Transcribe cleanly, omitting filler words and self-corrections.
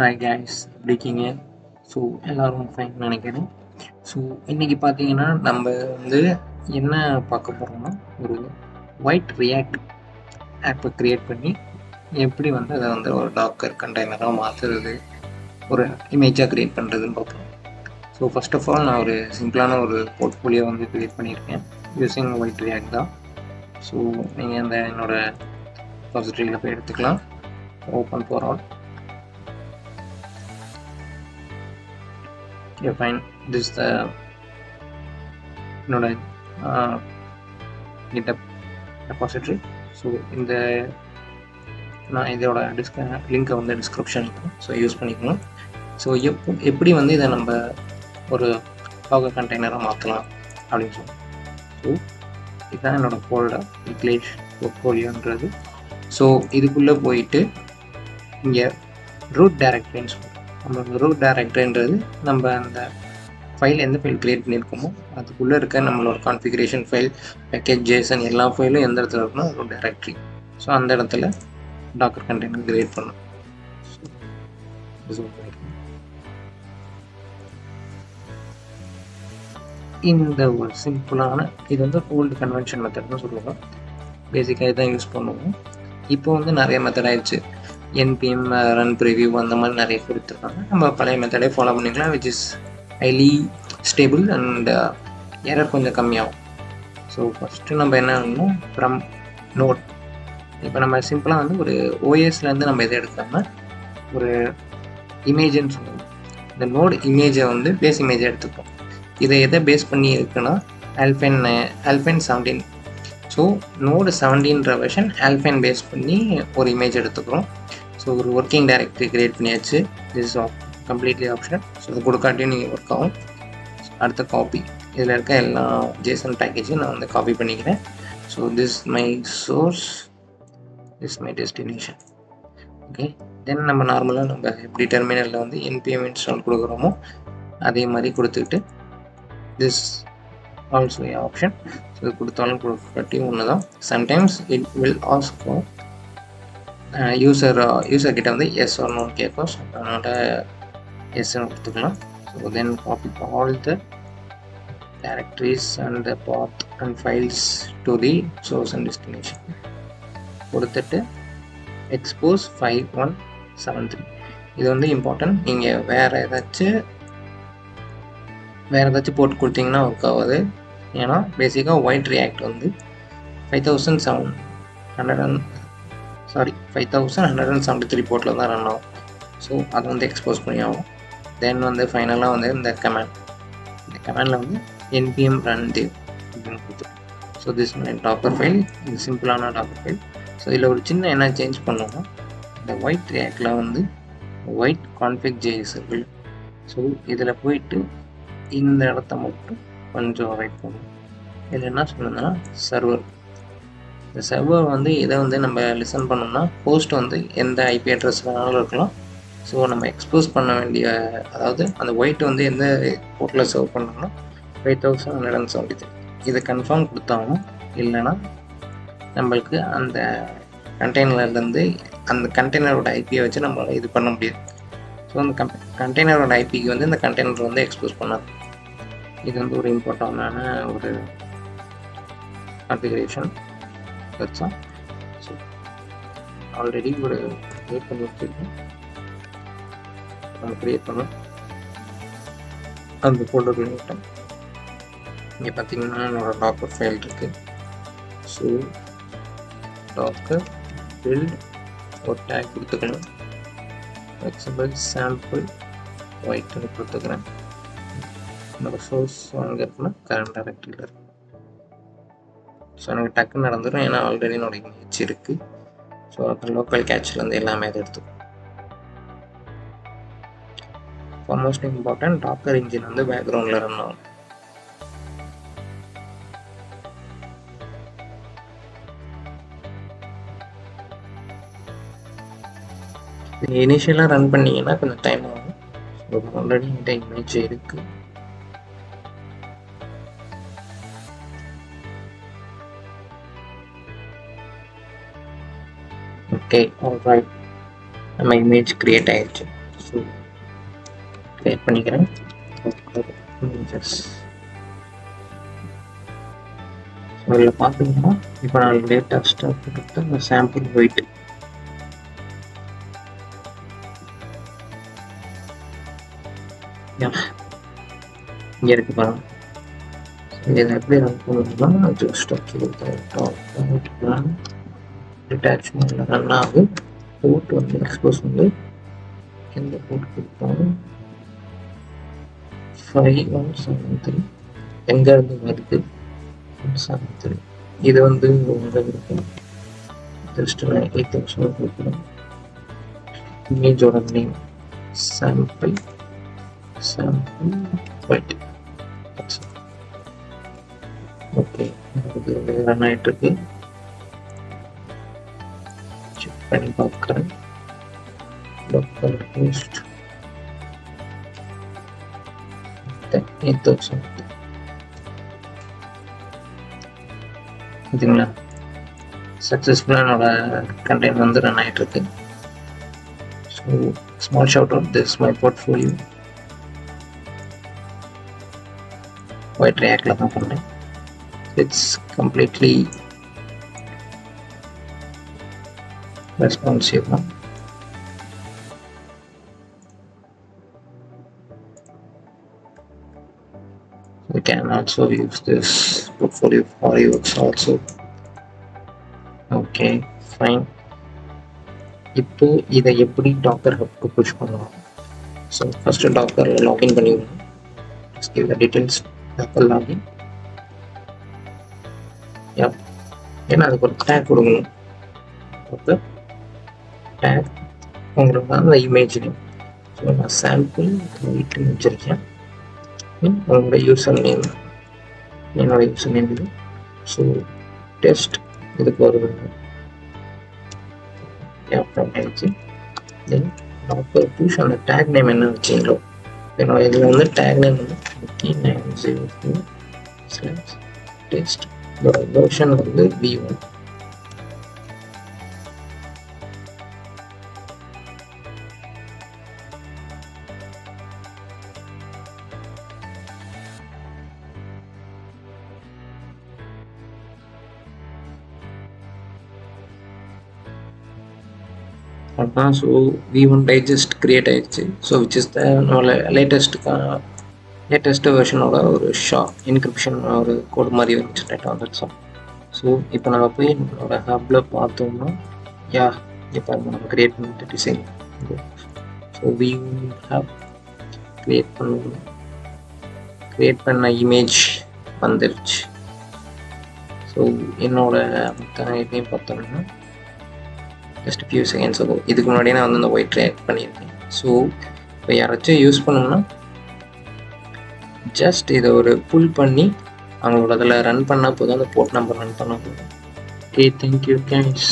Hi guys, எப்படி இருக்கீங்க? So எல்லோரும் ஃபைன் நினைக்கிறேன். ஸோ இன்றைக்கி பார்த்தீங்கன்னா நம்ம வந்து என்ன பார்க்க போகிறோம்னா, ஒரு ஒயிட் ரியாக்ட் ஆப்பை க்ரியேட் பண்ணி எப்படி வந்து அதை வந்து ஒரு டாக்கர் கண்டெய்னராக மாற்றுறது, ஒரு இமேஜாக க்ரியேட் பண்ணுறதுன்னு பார்ப்போம். ஸோ ஃபர்ஸ்ட் ஆஃப் ஆல் நான் ஒரு சிம்பிளான ஒரு போர்ட்ஃபோலியோ வந்து க்ரியேட் பண்ணியிருக்கேன் யூஸிங் ஒயிட் ரியாக்ட் தான். ஸோ நீங்கள் அந்த என்னோடய ரெபாசிட்டரியில் போய் எடுத்துக்கலாம். Open for all. Okay, fine. This is the என்னோட GitHub repository. ஸோ இந்த நான் இதோட லிங்கை வந்து டிஸ்கிரிப்ஷன் ஸோ யூஸ் பண்ணிக்கணும். ஸோ எப்படி வந்து இதை நம்ம ஒரு டாக்கர் கண்டெய்னராக மாற்றலாம் அப்படின்னு சொல்லி. ஸோ இதுதான் என்னோடய ஃபோல்டர் விக்லேஷ் போர்ட்ஃபோலியோன்றது. ஸோ இதுக்குள்ளே போயிட்டு இங்கே ரூட் டைரக்டரின்னு சொல்லுவோம். நம்மளோட ரூட் டைரக்டரின்றது நம்ம அந்த ஃபைல் எந்த ஃபைல் க்ரியேட் பண்ணியிருக்கோமோ அதுக்குள்ளே இருக்க நம்மளோட கான்ஃபிகரேஷன் ஃபைல், பேக்கேஜ், ஜேசன் எல்லா ஃபைலும் எந்த இடத்துல இருக்குன்னா ரூட் டைரக்டரி. ஸோ அந்த இடத்துல டாக்கர் கண்டெய்னர் க்ரியேட் பண்ணணும். இந்த ஒரு சிம்பிளான இது வந்து ஓல்டு கன்வென்ஷன் மெத்தட்னு சொல்லுவோம். பேசிக்காக இதான் யூஸ் பண்ணுவோம். இப்போ வந்து நிறைய மெத்தட் ஆயிடுச்சு. NPM, ரன் ப்ரிவியூ அந்த மாதிரி நிறைய கொடுத்துருக்காங்க. நம்ம பழைய மெத்தடே ஃபாலோ பண்ணிக்கலாம், which is highly stable and error கொஞ்சம் கம்மியாகும். ஸோ ஃபஸ்ட்டு நம்ம என்ன பண்ணணும், ஃப்ரம் நோட். இப்போ நம்ம சிம்பிளாக வந்து ஒரு ஓஎஸ்லேருந்து நம்ம எதை எடுக்காமல் ஒரு இமேஜ்னு சொல்லுவோம். இந்த நோட் இமேஜை வந்து பேஸ் இமேஜை எடுத்துப்போம். இதை எதை பேஸ் பண்ணி இருக்குன்னா Alpine 17. So node 17 version Alpine base பண்ணி ஒரு இமேஜ் எடுத்துக்கிறோம். ஸோ ஒரு ஒர்க்கிங் டைரக்டரி க்ரியேட் பண்ணியாச்சு. This is completely optional. So இது கொடுக்காட்டியும் நீங்கள் ஒர்க் ஆகும். அடுத்த காப்பி, இதில் இருக்க எல்லா ஜேசன் பேக்கேஜையும் நான் வந்து காப்பி பண்ணிக்கிறேன். So this my source, this my destination. Okay, then நம்ம நார்மலாக நம்ம எப்படி டெர்மினலில் வந்து NPM இன்ஸ்டால் கொடுக்குறோமோ அதே மாதிரி கொடுத்துக்கிட்டு திஸ் ஆல்சோ ஆப்ஷன். ஸோ இது கொடுத்தாலும் கொடுக்காட்டியும் ஒன்று தான். Sometimes it will ask user கிட்ட வந்து எஸ் ஆர் நோ கேட்கும். ஸோ அதனால் எஸ்ன்னு கொடுத்துக்கலாம். So then copy all the directories and the path and files to the source and destination கொடுத்துட்டு expose 5173. இது வந்து இம்பார்ட்டன்ட். நீங்கள் வேறு ஏதாச்சும் போட்டு கொடுத்தீங்கன்னா ஒர்க் ஆகாது. ஏன்னா பேசிக்காக ஒயிட் ரியாக்ட் வந்து 5173 போர்ட்டில் தான் ரன் ஆகும். ஸோ அதை வந்து எக்ஸ்போஸ் பண்ணி ஆகும். தென் வந்து ஃபைனலாக வந்து இந்த கமெண்டில் வந்து NPM run dev அப்படின்னு கொடுத்துருக்கோம். So this my docker file. இது சிம்பிளான டாக்கர் ஃபைல். ஸோ இதில் ஒரு சின்ன என்ன சேஞ்ச் பண்ணோம்னா, இந்த ஒயிட் ரியாக்டில் வந்து ஒயிட் கான்ஃபிக் ஜேஎஸ் இருக்கு. ஸோ இதில் போயிட்டு இந்த இடத்த மட்டும் கொஞ்சம் ரைட் பண்ணணும். இதில் என்ன சொல்லணும்னா சர்வர். இந்த சர்வர் வந்து இதை வந்து நம்ம லிசன் பண்ணோம்னா ஹோஸ்ட் வந்து எந்த ஐபி அட்ரஸ் வேணாலும் இருக்கலாம். ஸோ நம்ம எக்ஸ்போஸ் பண்ண வேண்டிய, அதாவது அந்த ஒயிட் வந்து எந்த போர்ட்டில் சர்வ் பண்ணோம்னா 5173 இதை கன்ஃபார்ம் கொடுத்தாலும், இல்லைன்னா நம்மளுக்கு அந்த கண்டெய்னர்லேருந்து அந்த கண்டெய்னரோட ஐபியை வச்சு நம்மளால் இது பண்ண முடியாது. ஸோ அந்த கண்டெய்னரோட ஐபிக்கு வந்து இந்த கண்டெய்னர் வந்து எக்ஸ்போஸ் பண்ணாது. இது வந்து ஒரு இம்பார்ட்டண்டான ஒரு கான்ஃபிகரேஷன். வச்சா ஸோ ஆல்ரெடி ஒரு க்ரியேட் பண்ணி வச்சுருக்கோம். நம்ம க்ரியேட் பண்ணோம் அந்த ஃபோல்டர் பண்ணிவிட்டோம். இங்கே பார்த்தீங்கன்னா என்னோட டாக்கர் ஃபைல் இருக்குது. ஸோ டாக்கர் பில்ட் ஒரு டேக் கொடுத்துக்கணும். எக்ஸாம்பிள் சாம்பிள் ஒயிட்னு கொடுத்துக்கிறேன். என்னோடய சோர்ஸ் அங்கே இருக்குன்னா கரண்ட் டைரக்டரியில் இருக்கு. ஸோ எனக்கு டக்குன்னு நடந்துடும், ஏன்னா ஆல்ரெடி என்னோட இமேஜ் இருக்குது. ஸோ அப்புறம் லோக்கல் கேட்ச்லேருந்து எல்லாமே அதை எடுத்துக்கும். For most important, docker engine வந்து பேக்ரவுண்டில் ரன் ஆகும். இனிஷியலாக ரன் பண்ணிங்கன்னா கொஞ்சம் டைம் ஆகும். ஸோ ஆல்ரெடி என்கிட்ட இமேஜ் இருக்குது. ஓகே, ஆல்ரைட், நம்ம இமேஜ் க்ரியேட் ஆயிடுச்சு. ஸோ கிரியேட் பண்ணிக்கிறேன். இமேஜஸ் இதில் பார்த்தீங்கன்னா இப்போ நான் லேட்டஸ்ட்டாக கொடுத்த அந்த சாம்பிள் ஒயிட் இங்கே இருக்கு பாருங்க. இதை எப்படி ரன் பண்ணணும்னா ஜஸ்ட் டிட்டாச்மெண்ட் ரன் ஆகும். போர்ட் வந்து எக்ஸ்போஸ் வந்து எந்த போர்ட் கொடுப்போம் 5173 எங்கேருந்து வருது 173. இது வந்து உங்களுக்கு ஜஸ்ட் நான் 8000 கொடுக்குறேன். இமேஜோட நேம் சாம்பிள் ஒயிட். ஓகே, இது ரன் ஆகிட்டு இருக்கு. செக் பண்ணி பார்க்குறேன். லோக்கல் ஹோஸ்ட் 8000 இதுங்களா சக்ஸஸ்ஃபுல்லாக என்னோட கண்டென்ட் வந்து ரன் ஆகிட்டு இருக்கு. So small shout out, this my portfolio. ஒயிட் ரியாக்டில் தான் பண்ணேன். இட்ஸ் கம்ப்ளீட்லி ரெஸ்பான்சிவ் தான். We can also use this portfolio for UX also. Okay, fine. இப்போ இதை எப்படி டாக்கர் ஹப்க்கு புஷ் பண்ணலாம்? ஸோ ஃபஸ்ட்டு டாக்கரில் லாகின் பண்ணிவிடணும். Just give the details, docker login. ஏன்னா அதுக்கு ஒரு டேக் கொடுக்கணும். ஓகே, டேக் உங்களுக்கு தான் அந்த இமேஜ் நேம். ஸோ நான் சாம்பிள் ஒயிட்னு வச்சுருக்கேன். உங்களோட யூசர் நேம், என்னோட யூசர் நேம் இது. ஸோ டெஸ்ட் இதுக்கு ஒரு ஆயிடுச்சு. தென் டாக்கர் புஷ் அந்த டேக் நேம் என்ன வச்சிங்களோ என்னோட இதில் வந்து டேக் நேம் வந்து 5904/test. இதோட வெர்ஷன் வந்து V1. So V1 digest create ஆயிடுச்சு. So which is the latest வெர்ஷனோட ஒரு என்கிரிப்ஷன் ஒரு கோட் மாதிரி வந்துச்சு. ஸோ இப்போ நம்ம போய் நம்மளோட ஹப்பில் பார்த்தோம்னா இப்போ நம்ம கிரியேட் பண்ணிட்டு design. So V1 hub create பண்ண இமேஜ் வந்துருச்சு. ஸோ என்னோட இதையும் பார்த்தோம்னா ஜஸ்ட் ஃபியூ செகண்ட்ஸ் ஆகும். இதுக்கு முன்னாடியே நான் வந்து இந்த ஒயிட் ரியாக்ட் பண்ணியிருக்கேன். ஸோ இப்போ யாராச்சும் யூஸ் பண்ணணும்னா ஜஸ்ட் இதை ஒரு புல் பண்ணி அவங்களோட அதில் ரன் பண்ணால் போதும். அந்த போர்ட் நம்பர் ரன் பண்ணால் போதும். Okay, thank you guys.